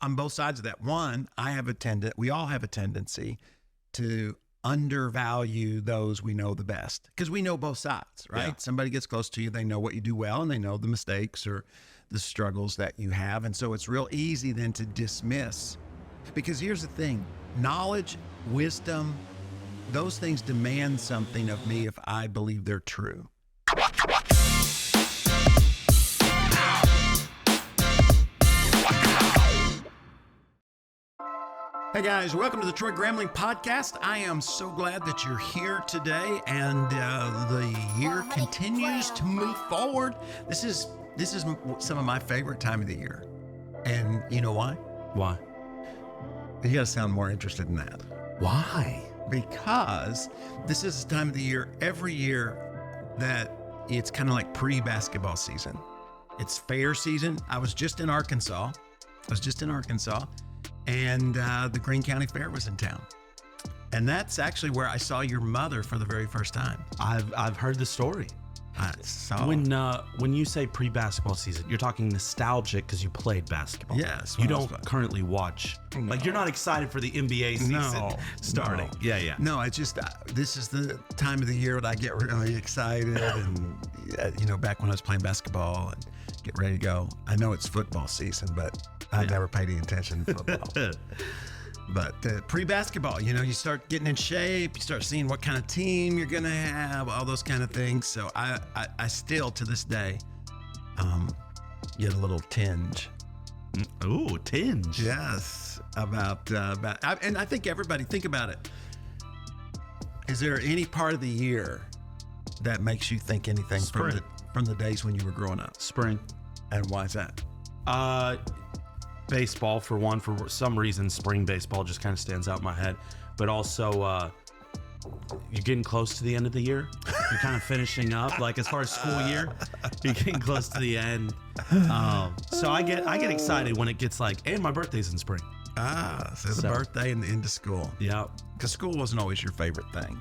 on both sides of that. One, we all have a tendency to undervalue those we know the best because we know both sides, right? Yeah. Somebody gets close to you, they know what you do well, and they know the mistakes or the struggles that you have. And so it's real easy then to dismiss, because here's the thing, knowledge, wisdom, those things demand something of me if I believe they're true. Hey guys, welcome to the Troy Gramling podcast. I am so glad that you're here today, and the year continues to move forward. This is some of my favorite time of the year, and you know why? Why? You got to sound more interested in that. Why? Because this is the time of the year every year that it's kind of like pre-basketball season. It's fair season. I was just in Arkansas. And the Greene County Fair was in town. And that's actually where I saw your mother for the very first time. I've heard the story. When you say pre-basketball season, you're talking nostalgic because you played basketball. Yes. You don't currently watch. No. Like, you're not excited for the NBA season starting. No. Yeah. No, I just, this is the time of the year that I get really excited. And, back when I was playing basketball and get ready to go. I know it's football season, but I never paid any attention to football. But pre-basketball, you start getting in shape, you start seeing what kind of team you're going to have, all those kind of things. So I still, to this day, get a little tinge. Ooh, tinge. Yes. And I think everybody, think about it. Is there any part of the year that makes you think anything from the days when you were growing up? Spring. And why is that? Baseball, for one. For some reason, spring baseball just kind of stands out in my head. But also, you're getting close to the end of the year. You're kind of finishing up, like as far as school year, you're getting close to the end. So I get excited when it gets like, hey, my birthday's in spring. So the birthday and the end of school. Yeah, because school wasn't always your favorite thing.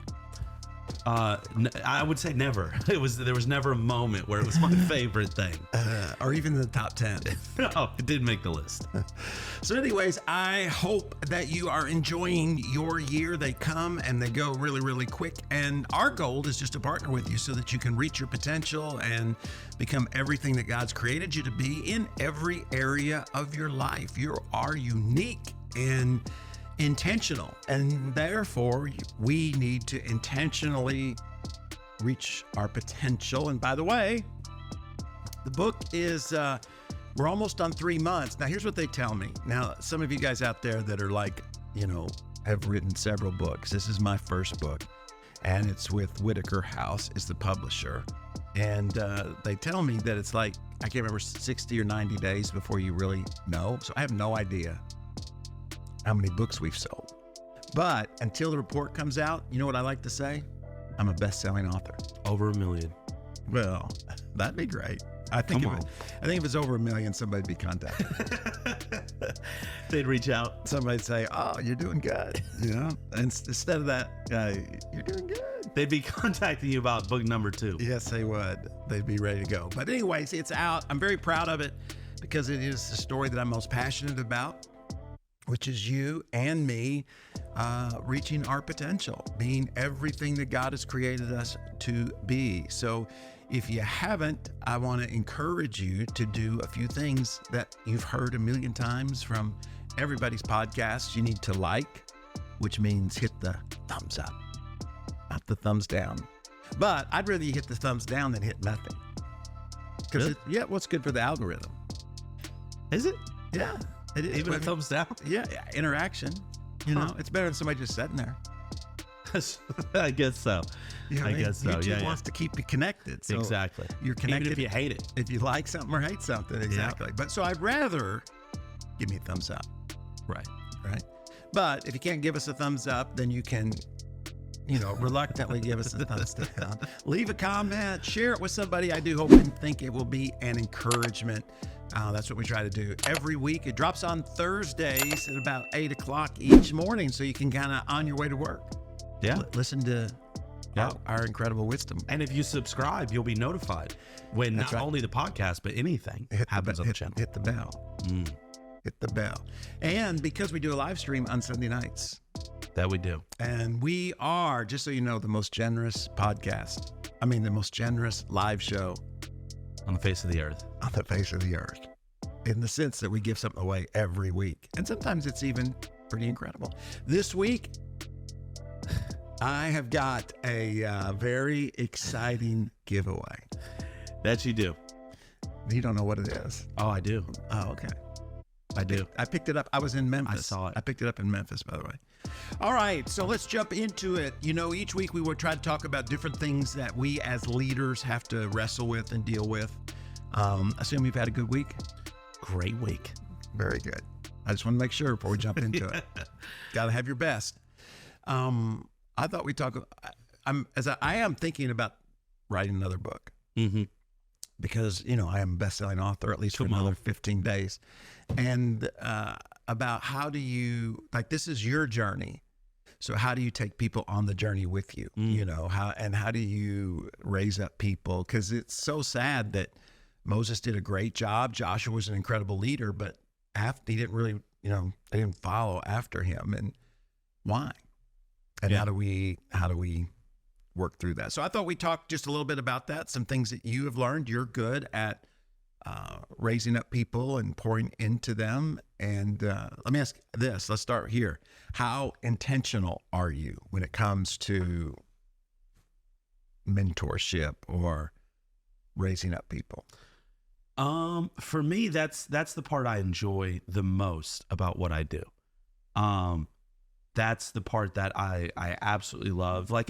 I would say never. There was never a moment where it was my favorite thing, or even the top 10. No, it didn't make the list. So anyways, I hope that you are enjoying your year. They come and they go really, really quick. And our goal is just to partner with you so that you can reach your potential and become everything that God's created you to be in every area of your life. You are unique and intentional, and therefore we need to intentionally reach our potential. And by the way, the book is we're almost on 3 months now. Here's what they tell me. Now, some of you guys out there that are like, have written several books, this is my first book, and it's with Whitaker House is the publisher, and they tell me that it's like, I can't remember, 60 or 90 days before you really know. So I have no idea how many books we've sold. But until the report comes out, you know what I like to say? I'm a best-selling author. Over 1 million. Well, that'd be great. I think if it's over 1 million, somebody'd be contacted. They'd reach out. Somebody'd say, "Oh, you're doing good." And instead of that, "You're doing good." They'd be contacting you about book number 2. Yes, they would. They'd be ready to go. But anyways, it's out. I'm very proud of it because it is the story that I'm most passionate about, which is you and me reaching our potential, being everything that God has created us to be. So if you haven't, I want to encourage you to do a few things that you've heard a million times from everybody's podcasts. You need to like, which means hit the thumbs up, not the thumbs down. But I'd rather you hit the thumbs down than hit nothing. Because what's good for the algorithm? Is it? Yeah. It is. Even a thumbs down? Yeah, interaction. It's better than somebody just sitting there. I guess so. I guess so. YouTube wants to keep you connected. So exactly. You're connected. Even if you hate it. If you like something or hate something. Exactly. Yeah. But so I'd rather give me a thumbs up. Right. But if you can't give us a thumbs up, then you can, reluctantly give us a thumbs down. Leave a comment. Share it with somebody. I do hope and think it will be an encouragement. That's what we try to do every week. It drops on Thursdays at about 8 o'clock each morning, so you can kind of on your way to work. Yeah. Listen to our incredible wisdom. And if you subscribe, you'll be notified when not only the podcast, but anything happens on the channel. Hit the bell. hit the bell. And because we do a live stream on Sunday nights. That we do. And we are, just so you know, the most generous podcast. I mean, the most generous live show on the face of the earth. On the face of the earth. In the sense that we give something away every week. And sometimes it's even pretty incredible. This week, I have got a very exciting giveaway. That you do. You don't know what it is. Oh, I do. Oh, okay. I do. I picked it up. I was in Memphis. I saw it. I picked it up in Memphis, by the way. All right, so let's jump into it. You know, each week we would try to talk about different things that we as leaders have to wrestle with and deal with. Assume you've had a good week. Great week. Very good. I just want to make sure before we jump into it. Got to have your best. I thought we'd talk. I am thinking about writing another book. Mm-hmm. Because, you know, I am a best-selling author, at least for another 15 days. And about how do you, like, this is your journey. So how do you take people on the journey with you? You know, how do you raise up people? Because it's so sad that Moses did a great job. Joshua was an incredible leader, but he didn't really, you know, they didn't follow after him. And why? And how do we work through that? So I thought we'd talk just a little bit about that, some things that you have learned. You're good at raising up people and pouring into them. And let me ask this. Let's start here. How intentional are you when it comes to mentorship or raising up people? For me, that's the part I enjoy the most about what I do. That's the part that I absolutely love. Like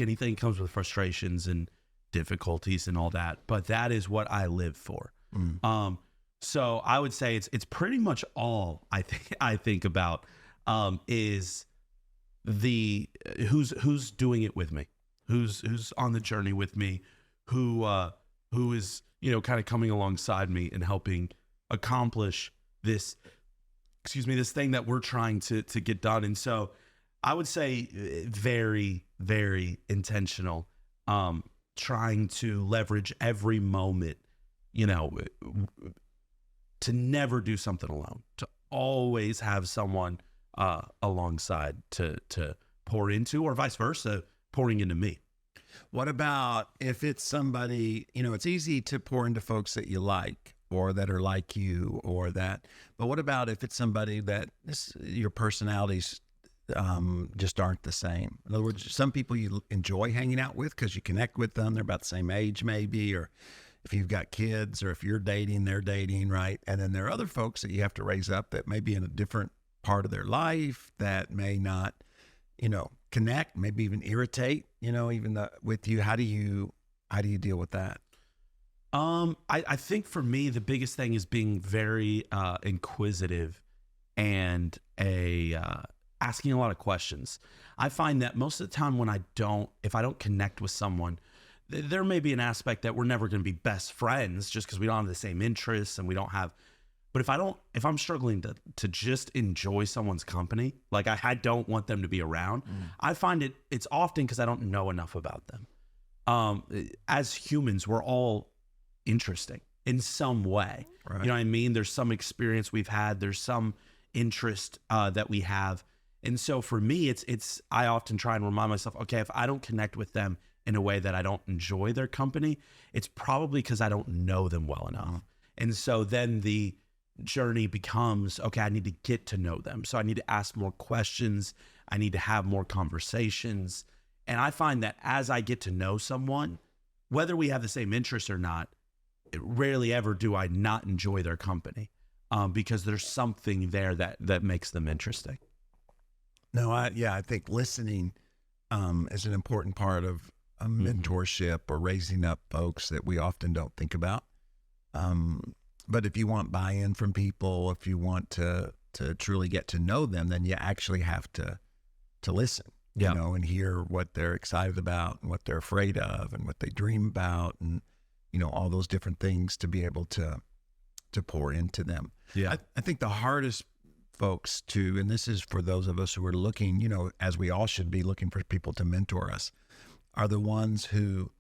anything, comes with frustrations and difficulties and all that, but that is what I live for. So I would say it's pretty much all I think about is the who's doing it with me, who's on the journey with me, who is, you know, kind of coming alongside me and helping accomplish this thing that we're trying to get done. And so I would say very, very intentional, trying to leverage every moment, you know, to never do something alone, to always have someone alongside to pour into, or vice versa, pouring into me. What about if it's somebody, you know, it's easy to pour into folks that you like or that are like you or that, but what about if it's somebody that your personalities just aren't the same? In other words, some people you enjoy hanging out with because you connect with them. They're about the same age maybe, or if you've got kids, or if you're dating, they're dating, right? And then there are other folks that you have to raise up that may be in a different part of their life that may not, you know, connect, maybe even irritate, you know, even with you. How do you deal with that? I think for me, the biggest thing is being very inquisitive and asking a lot of questions. I find that most of the time if I don't connect with someone, there may be an aspect that we're never going to be best friends just because we don't have the same interests and we don't have. But if I'm struggling to just enjoy someone's company, like I don't want them to be around, I find it's often because I don't know enough about them. As humans, we're all interesting in some way. Right. You know what I mean? There's some experience we've had. There's some interest that we have. And so for me, I often try and remind myself, okay, if I don't connect with them in a way that I don't enjoy their company, it's probably because I don't know them well enough. And so then the journey becomes, okay, I need to get to know them. So I need to ask more questions. I need to have more conversations. And I find that as I get to know someone, whether we have the same interests or not, rarely ever do I not enjoy their company, because there's something there that makes them interesting. No, I think listening is an important part of a mentorship or raising up folks that we often don't think about. But if you want buy-in from people, if you want to truly get to know them, then you actually have to listen, you know, and hear what they're excited about and what they're afraid of and what they dream about, and, you know, all those different things to be able to pour into them. Yeah. I think the hardest folks and this is for those of us who are looking, you know, as we all should be looking for people to mentor us, are the ones who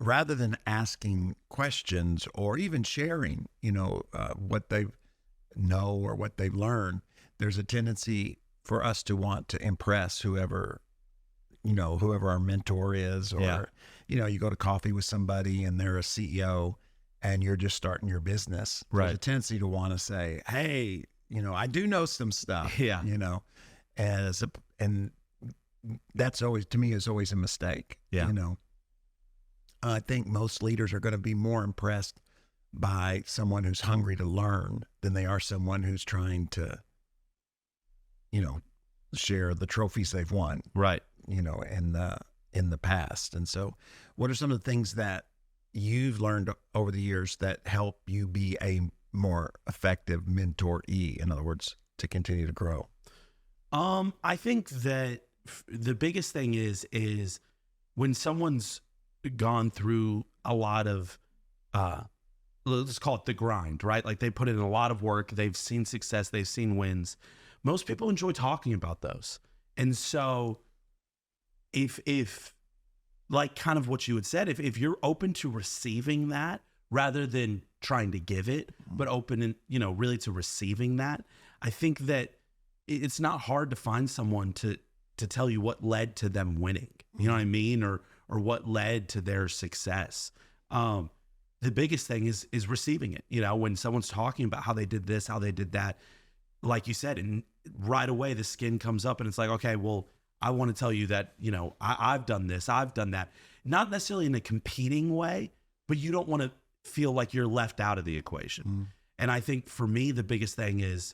rather than asking questions or even sharing, what they know or what they've learned, there's a tendency for us to want to impress whoever our mentor is, or, you go to coffee with somebody and they're a CEO and you're just starting your business. Right. There's a tendency to want to say, hey, I do know some stuff, and that's always, to me, is always a mistake. I think most leaders are going to be more impressed by someone who's hungry to learn than they are someone who's trying to, share the trophies they've won. Right. In the past. And so what are some of the things that you've learned over the years that help you be a more effective mentoree, in other words, to continue to grow? I think that the biggest thing is when someone's gone through a lot of, let's call it the grind, right? Like they put in a lot of work, they've seen success, they've seen wins. Most people enjoy talking about those. And so if like kind of what you had said, if you're open to receiving that rather than trying to give it, but open and, really to receiving that, I think that it's not hard to find someone to tell you what led to them winning, you know what I mean? Or what led to their success. The biggest thing is receiving it. When someone's talking about how they did this, how they did that, like you said, and right away the skin comes up and it's like, okay, well, I want to tell you that, I've done this, I've done that. Not necessarily in a competing way, but you don't want to feel like you're left out of the equation. And I think for me, the biggest thing is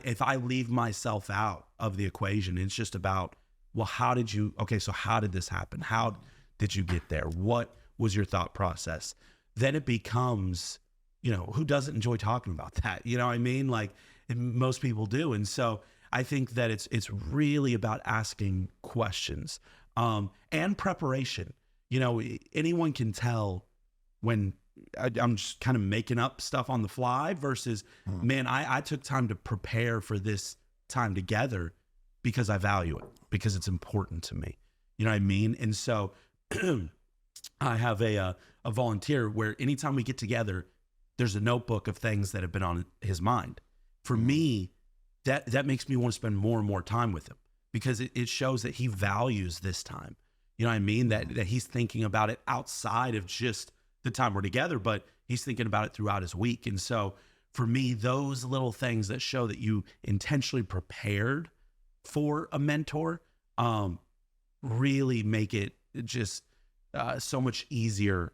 if I leave myself out of the equation, it's just about, well, how did this happen? How did you get there? What was your thought process? Then it becomes, who doesn't enjoy talking about that? You know what I mean? Like most people do. And so I think that it's really about asking questions, and preparation. Anyone can tell when I'm just kind of making up stuff on the fly versus, man, I took time to prepare for this time together because I value it, because it's important to me. You know what I mean? And so I have a volunteer where anytime we get together, there's a notebook of things that have been on his mind. For me, that makes me want to spend more and more time with him because it shows that he values this time. You know what I mean? That he's thinking about it outside of just the time we're together, but he's thinking about it throughout his week. And so for me, those little things that show that you intentionally prepared for a mentor really make it just so much easier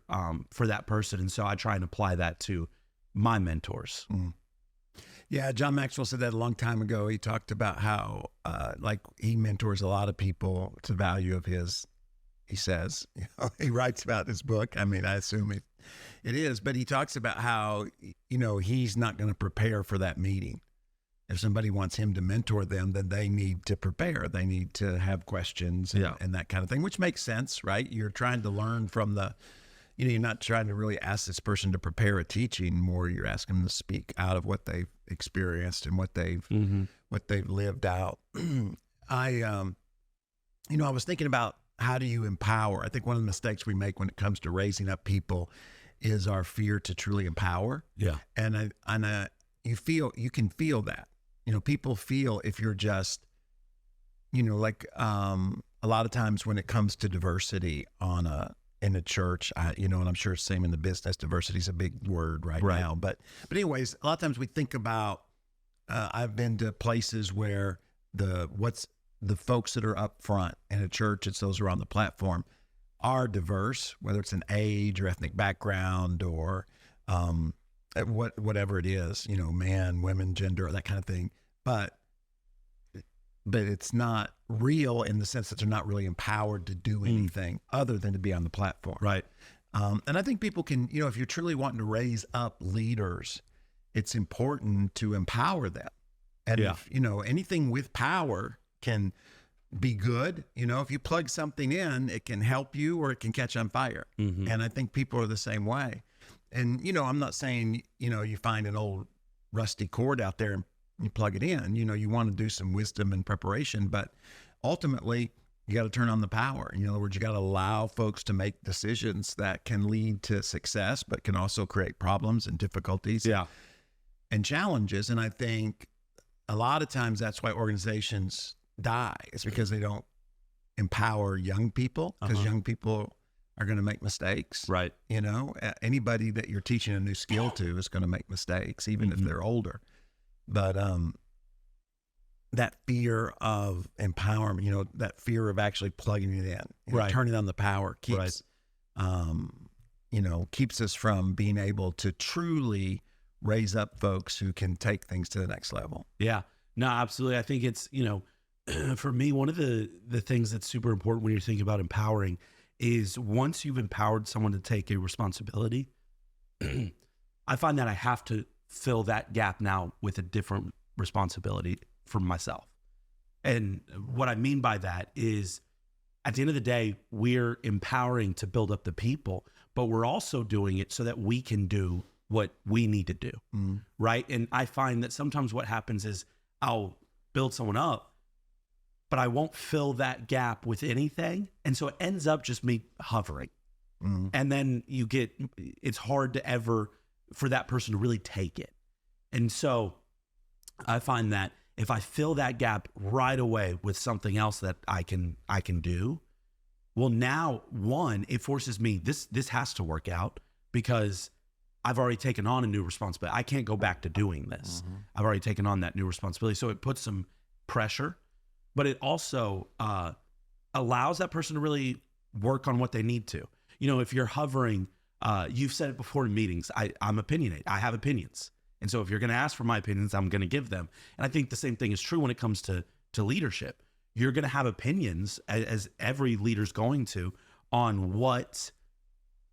for that person. And so I try and apply that to my mentors. Yeah, John Maxwell said that a long time ago. He talked about how he mentors a lot of people. It's a value of his. He says, he writes about this book. I mean, I assume it is, but he talks about how, he's not going to prepare for that meeting. If somebody wants him to mentor them, then they need to prepare. They need to have questions and that kind of thing, which makes sense, right? You're trying to learn from you're not trying to really ask this person to prepare a teaching. More, you're asking them to speak out of what they've experienced and what they've lived out. I was thinking about, how do you empower? I think one of the mistakes we make when it comes to raising up people is our fear to truly empower. Yeah. And you can feel that, people feel if you're just, like a lot of times when it comes to diversity in a church, and I'm sure it's the same in the business, diversity is a big word right now. But anyways, a lot of times we think about, I've been to places where the folks that are up front in a church, it's those who are on the platform, are diverse, whether it's an age or ethnic background or whatever it is, man, women, gender, that kind of thing. But it's not real in the sense that they're not really empowered to do anything other than to be on the platform. Right. And I think people can, if you're truly wanting to raise up leaders, it's important to empower them. And if, anything with power can be good. If you plug something in, it can help you or it can catch on fire. And I think people are the same way. And, I'm not saying, you find an old rusty cord out there and you plug it in, you want to do some wisdom and preparation, but ultimately You got to turn on the power. In other words, you got to allow folks to make decisions that can lead to success, but can also create problems and difficulties and challenges. And I think a lot of times that's why organizations die. It's because they don't empower young people, because young people are going to make mistakes. Right. You know, anybody that you're teaching a new skill to is going to make mistakes, even if they're older. But that fear of empowerment, you know, that fear of actually plugging it in, you know, turning on the power keeps, you know, keeps us from being able to truly raise up folks who can take things to the next level. Yeah, no, absolutely. I think it's, you know, for me, one of the things that's super important when you're thinking about empowering is once you've empowered someone to take a responsibility, I find that I have to fill that gap now with a different responsibility for myself. And what I mean by that is at the end of the day, we're empowering to build up the people, but we're also doing it so that we can do what we need to do. Right. And I find that sometimes what happens is I'll build someone up, but I won't fill that gap with anything. And so it ends up just me hovering. And then it's hard to ever, for that person to really take it. And so I find that if I fill that gap right away with something else that I can do, well, now it forces me, this has to work out because I've already taken on a new responsibility. I can't go back to doing this. I've already taken on that new responsibility. So it puts some pressure, but it also allows that person to really work on what they need to. You know, if you're hovering, you've said it before in meetings, I'm opinionated. I have opinions. And so if you're going to ask for my opinions, I'm going to give them. And I think the same thing is true when it comes to leadership. You're going to have opinions, as every leader's going to, on what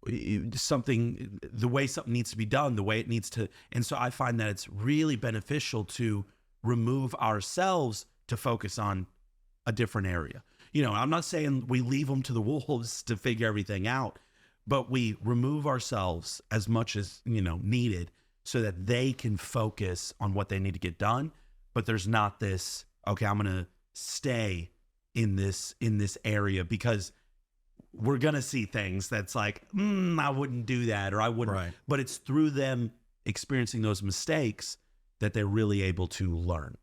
the way something needs to be done, the way it needs to. And so I find that it's really beneficial to remove ourselves to focus on a different area. You know, I'm not saying we leave them to the wolves to figure everything out, but we remove ourselves as much as, you know, needed so that they can focus on what they need to get done. But there's not this, okay, I'm going to stay in this area because we're going to see things that's like, I wouldn't do that, or I wouldn't. Right. But it's through them experiencing those mistakes that they're really able to learn.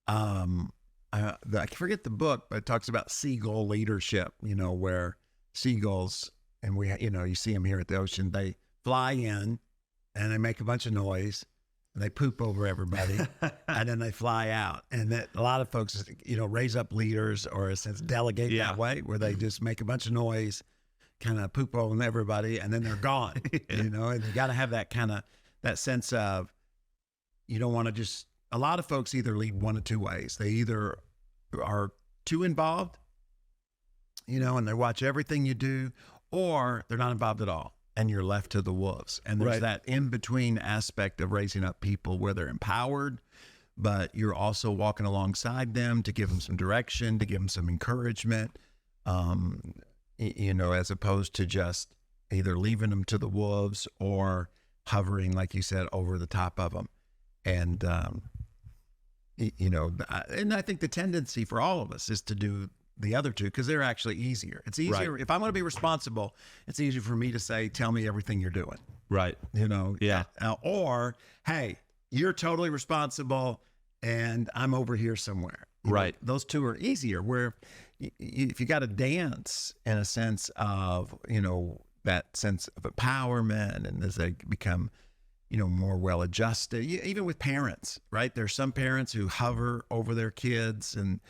I forget the book, but it talks about seagull leadership, you know, where seagulls, and you see them here at the ocean, they fly in and they make a bunch of noise and they poop over everybody and then they fly out. And that a lot of folks, you know, raise up leaders or in a sense delegate that way, where they just make a bunch of noise, kind of poop over everybody, and then they're gone, you know, and you got to have that kind of, that sense of, you don't want to just, a lot of folks either lead one of two ways. They either are too involved, you know, and they watch everything you do, or they're not involved at all and you're left to the wolves. And there's that in-between aspect of raising up people where they're empowered, but you're also walking alongside them to give them some direction, to give them some encouragement, you know, as opposed to just either leaving them to the wolves or hovering, like you said, over the top of them. And, you know, and I think the tendency for all of us is to do the other two because they're actually easier. It's easier. If I'm going to be responsible, it's easier for me to say, tell me everything you're doing. Right. You know? Yeah. Or, hey, you're totally responsible and I'm over here somewhere. You know, those two are easier, where if you got to dance in a sense of, you know, that sense of empowerment, and as they become, you know, more well-adjusted, even with parents, right? There's some parents who hover over their kids and,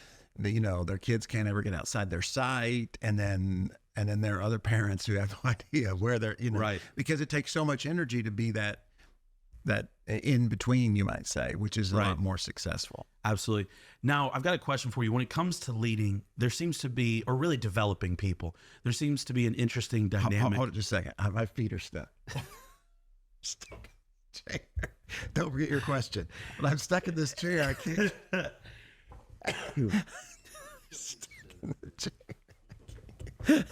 you know, their kids can't ever get outside their sight. And then there are other parents who have no idea where they're, you know, because it takes so much energy to be that in between, you might say, which is a lot more successful. Absolutely. Now, I've got a question for you. When it comes to leading, there seems to be, or really developing people, there seems to be an interesting dynamic. Hold it just a second. My feet are stuck. Stuck. Chair. Don't forget your question. But I'm stuck in this chair. I can't. Stuck in the chair.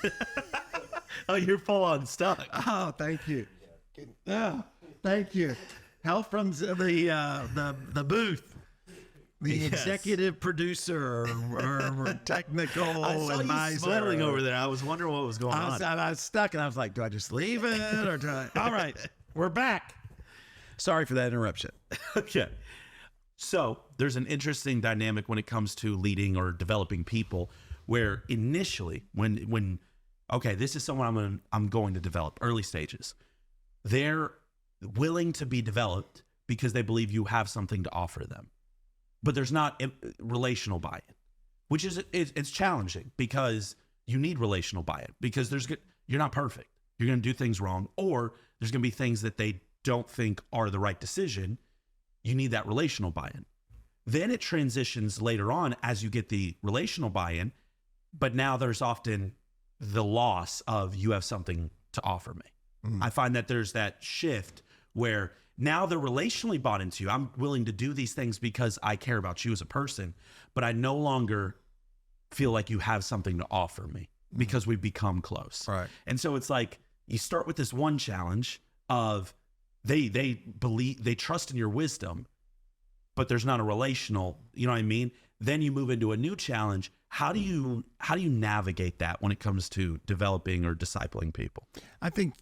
Oh, you're full on stuck. Oh, thank you. Oh, thank you. Help from the booth. the Yes. executive producer or technical I saw advisor. you smiling over there. I was wondering what was going on. I was stuck, and I was like, do I just leave it or do I? All right, we're back. Sorry for that interruption. Okay. So there's an interesting dynamic when it comes to leading or developing people, where initially, when okay, this is someone I'm going to develop, early stages, they're willing to be developed because they believe you have something to offer them, but there's not a relational buy-in, which is it's challenging because you need relational buy-in because you're not perfect. You're going to do things wrong, or there's going to be things that they don't think are the right decision. You need that relational buy-in. Then it transitions later on as you get the relational buy-in, but now there's often the loss of you have something to offer me. I find that there's that shift where now they're relationally bought into you. I'm willing to do these things because I care about you as a person, but I no longer feel like you have something to offer me because we've become close. Right. And so it's like you start with this one challenge of they believe, they trust in your wisdom, but there's not a relational, you know what I mean? Then you move into a new challenge. How do you navigate that when it comes to developing or discipling people? I think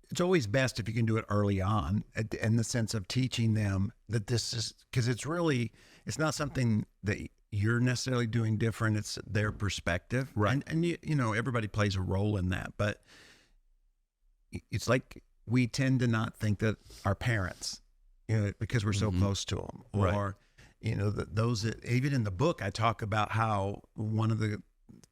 it's always best if you can do it early on, in the sense of teaching them that this is, because it's not something that you're necessarily doing different. It's their perspective. Right. And you know, everybody plays a role in that, but it's like we tend to not think that our parents, you know, because we're so close to them, or, Right. you know, those that, even in the book, I talk about how one of the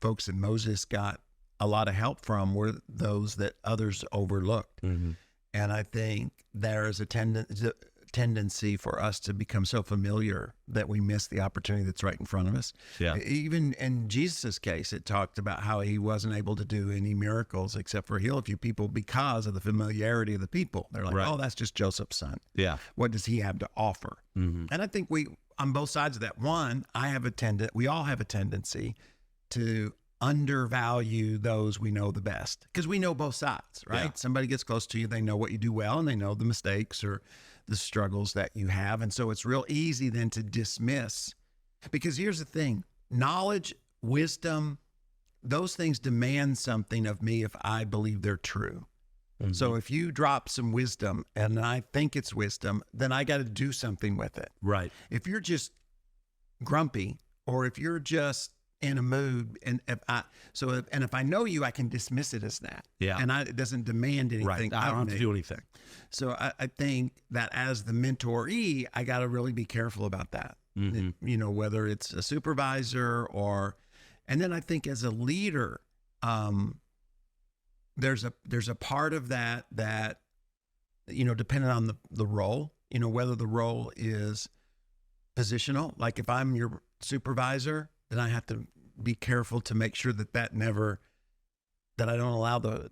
folks that Moses got a lot of help from were those that others overlooked. And I think there is a tendency for us to become so familiar that we miss the opportunity that's right in front of us. Yeah. Even in Jesus' case, it talked about how he wasn't able to do any miracles except for heal a few people because of the familiarity of the people. They're like, Right. oh, that's just Joseph's son. Yeah. What does he have to offer? And I think we, on both sides of that, one, we all have a tendency to undervalue those we know the best, because we know both sides, right? Yeah. Somebody gets close to you, they know what you do well, and they know the mistakes or the struggles that you have. And so it's real easy then to dismiss, because here's the thing, knowledge, wisdom, those things demand something of me if I believe they're true. So if you drop some wisdom and I think it's wisdom, then I got to do something with it. Right. If you're just grumpy, or if you're just in a mood, and if I know you, I can dismiss it as that. Yeah. And it doesn't demand anything. Right. I don't have to do anything. So I think that as the mentoree, I got to really be careful about that. You know, whether it's a supervisor and then I think as a leader, there's a part of that, you know, depending on the role, you know, whether the role is positional, like if I'm your supervisor, then I have to be careful to make sure that I don't allow that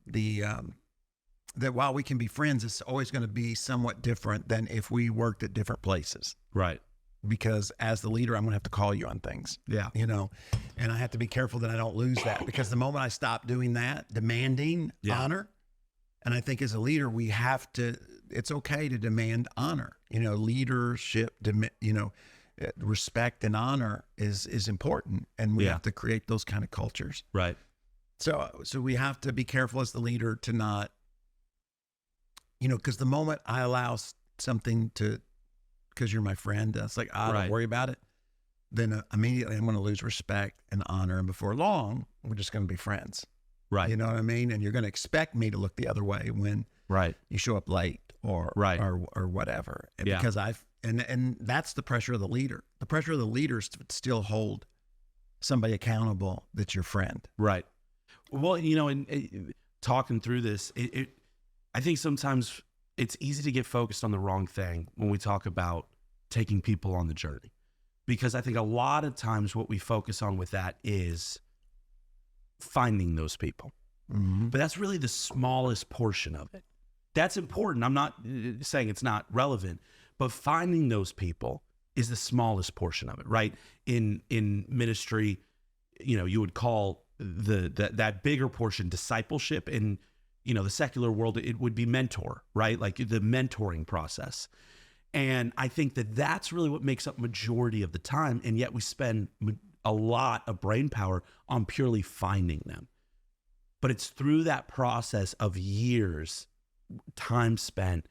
while we can be friends, it's always going to be somewhat different than if we worked at different places. Right. Because as the leader, I'm going to have to call you on things. Yeah. You know, and I have to be careful that I don't lose that, because the moment I stop doing that, demanding honor, and I think as a leader, it's okay to demand honor, you know, leadership, you know, respect and honor is important, and we have to create those kind of cultures. Right. So we have to be careful as the leader to not, you know, because the moment I allow something because you're my friend, it's like, don't worry about it, then immediately I'm going to lose respect and honor, and before long, we're just going to be friends. Right. You know what I mean? And you're going to expect me to look the other way when you show up late or whatever. And because and that's the pressure of the leader. The pressure of the leader is to still hold somebody accountable that's your friend. Right. Well, you know, and talking through this, I think sometimes it's easy to get focused on the wrong thing when we talk about taking people on the journey, because I think a lot of times what we focus on with that is finding those people. But that's really the smallest portion of it. That's important. I'm not saying it's not relevant, but finding those people is the smallest portion of it, right? In ministry, you know, you would call that bigger portion discipleship. In, you know, the secular world, it would be mentor, right? Like the mentoring process. And I think that that's really what makes up majority of the time. And yet we spend a lot of brain power on purely finding them. But it's through that process of years, time spent,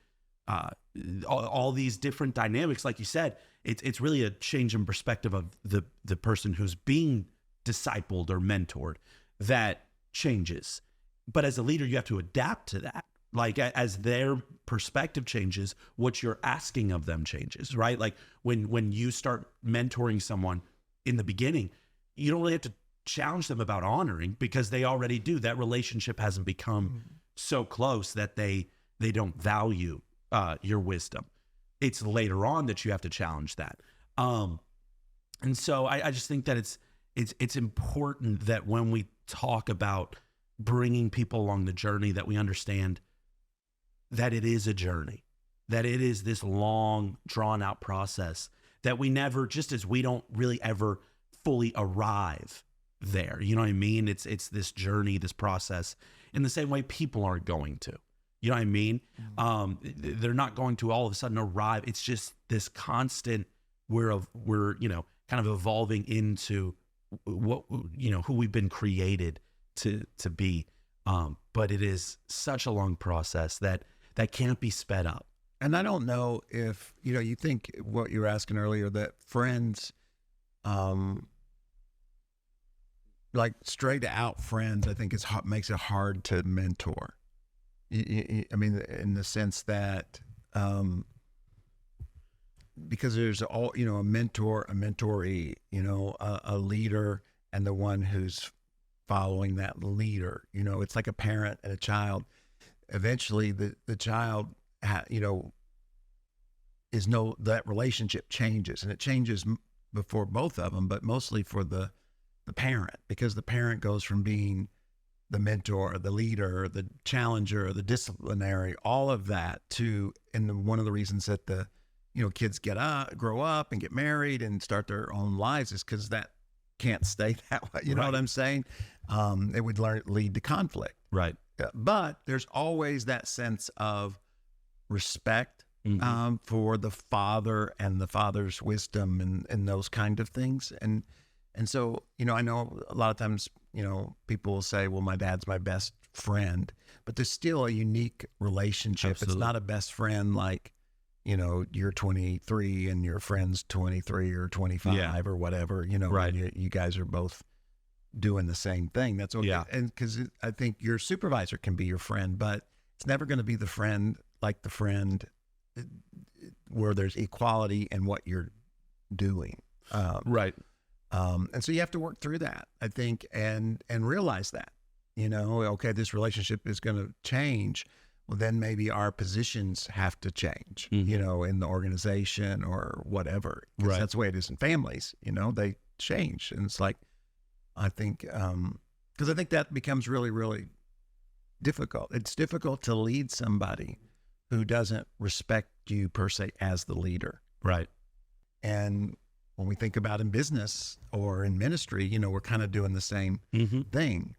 all these different dynamics, like you said, it's really a change in perspective of the person who's being discipled or mentored that changes. But as a leader, you have to adapt to that. Like as their perspective changes, what you're asking of them changes, right? Like when you start mentoring someone in the beginning, you don't really have to challenge them about honoring because they already do. That relationship hasn't become so close that they don't value your wisdom. It's later on that you have to challenge that. And so I just think that it's important that when we talk about bringing people along the journey, that we understand that it is a journey, that it is this long, drawn out process that we never, just as we don't really ever fully arrive there. You know what I mean? It's this journey, this process, in the same way people aren't going to. You know what I mean? They're not going to all of a sudden arrive. It's just this constant, we're kind of evolving into what, who we've been created to be. But it is such a long process that can't be sped up. And I don't know if, you think what you were asking earlier, that friends, like straight out friends, I think makes it hard to mentor. I mean, in the sense that, because there's a mentor, a mentoree, a leader, and the one who's following that leader. It's like a parent and a child. Eventually the child, that relationship changes, and it changes before both of them, but mostly for the parent, because the parent goes from being the mentor, the leader, the challenger, the disciplinary, all of that and one of the reasons that the, kids grow up and get married and start their own lives is because that can't stay that way. You know what I'm saying? It would lead to conflict. Right. But there's always that sense of respect for the father and the father's wisdom and those kind of things. And so, I know a lot of times, people will say, well, my dad's my best friend, but there's still a unique relationship. Absolutely. It's not a best friend like, you're 23 and your friend's 23 or 25 or whatever, right. You guys are both doing the same thing. That's okay. Yeah. And because I think your supervisor can be your friend, but it's never going to be the friend where there's equality in what you're doing. Right. And so you have to work through that, I think, and realize that, okay, this relationship is going to change. Well, then maybe our positions have to change, in the organization or whatever. Right. That's the way it is in families, they change. And it's like, I think, because I think that becomes really, really difficult. It's difficult to lead somebody who doesn't respect you per se as the leader. Right. And when we think about in business or in ministry, we're kind of doing the same thing.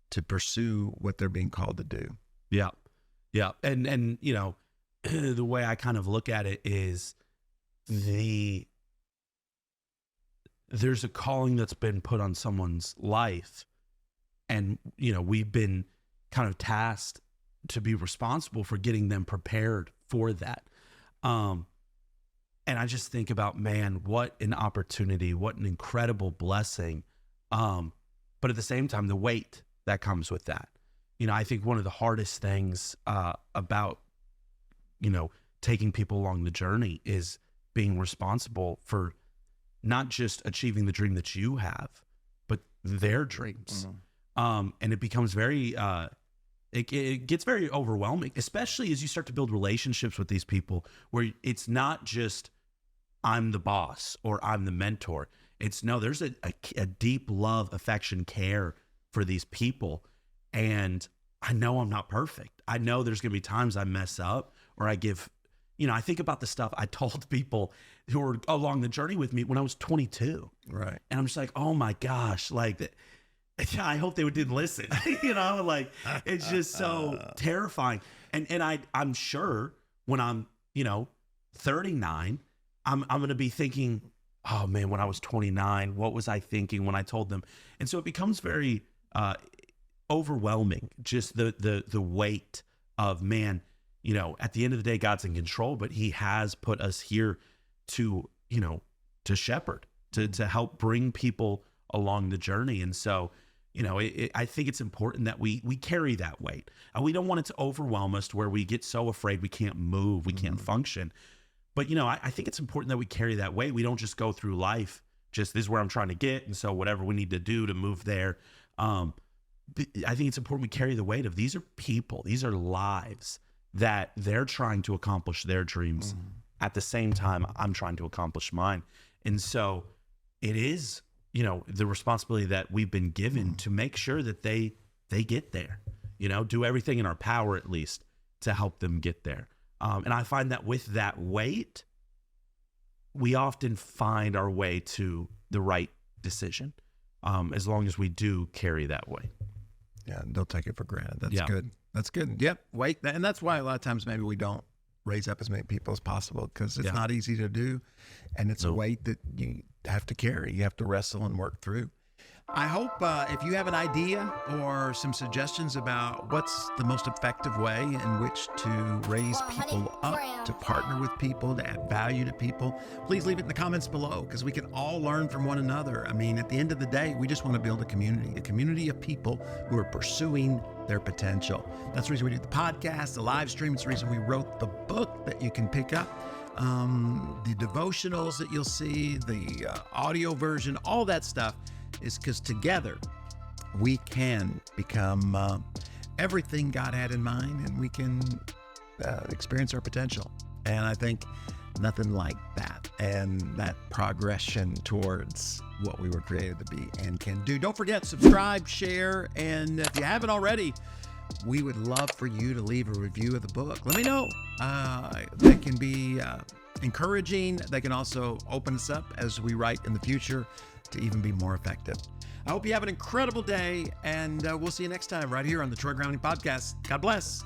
To pursue what they're being called to do. Yeah. Yeah. And the way I kind of look at it is there's a calling that's been put on someone's life, and we've been kind of tasked to be responsible for getting them prepared for that. And I just think about, man, what an opportunity, what an incredible blessing. But at the same time, the weight that comes with that. I think one of the hardest things about, taking people along the journey is being responsible for not just achieving the dream that you have, but their dreams. And it becomes very, it gets very overwhelming, especially as you start to build relationships with these people where it's not just I'm the boss or I'm the mentor. It's no, there's a deep love, affection, care for these people. And I know I'm not perfect. I know there's going to be times I mess up or I give, I think about the stuff I told people who were along the journey with me when I was 22. Right. And I'm just like, oh my gosh, like, I hope they didn't listen, like it's just so terrifying. And I'm sure when I'm 39, I'm going to be thinking, oh man, when I was 29, what was I thinking when I told them? And so it becomes very overwhelming, just the weight of, man, at the end of the day, God's in control, but he has put us here to shepherd, to help bring people along the journey. And so, I think it's important that we carry that weight. And we don't want it to overwhelm us to where we get so afraid we can't move, we can't function. But, I think it's important that we carry that weight. We don't just go through life, just this is where I'm trying to get, and so whatever we need to do to move there. I think it's important we carry the weight of, these are people, these are lives that they're trying to accomplish their dreams. At the same time, I'm trying to accomplish mine. And so it is, the responsibility that we've been given to make sure that they get there, do everything in our power, at least, to help them get there. And I find that with that weight, we often find our way to the right decision, as long as we do carry that weight. Yeah, don't take it for granted. That's good. That's good. Yep, weight. And that's why a lot of times maybe we don't raise up as many people as possible, because it's not easy to do. And it's a weight that you have to carry. You have to wrestle and work through. I hope if you have an idea or some suggestions about what's the most effective way in which to raise people up, to partner with people, to add value to people, please leave it in the comments below, because we can all learn from one another. I mean, at the end of the day, we just want to build a community of people who are pursuing their potential. That's the reason we do the podcast, the live stream. It's the reason we wrote the book that you can pick up, the devotionals that you'll see, the audio version, all that stuff is because together we can become everything God had in mind, and we can experience our potential. And I think nothing like that, and that progression towards what we were created to be and can do. Don't forget, subscribe, share, and if you haven't already, we would love for you to leave a review of the book. Let me know. They can be encouraging. They can also open us up as we write in the future to even be more effective. I hope you have an incredible day, and we'll see you next time right here on the Troy Gramling Podcast. God bless.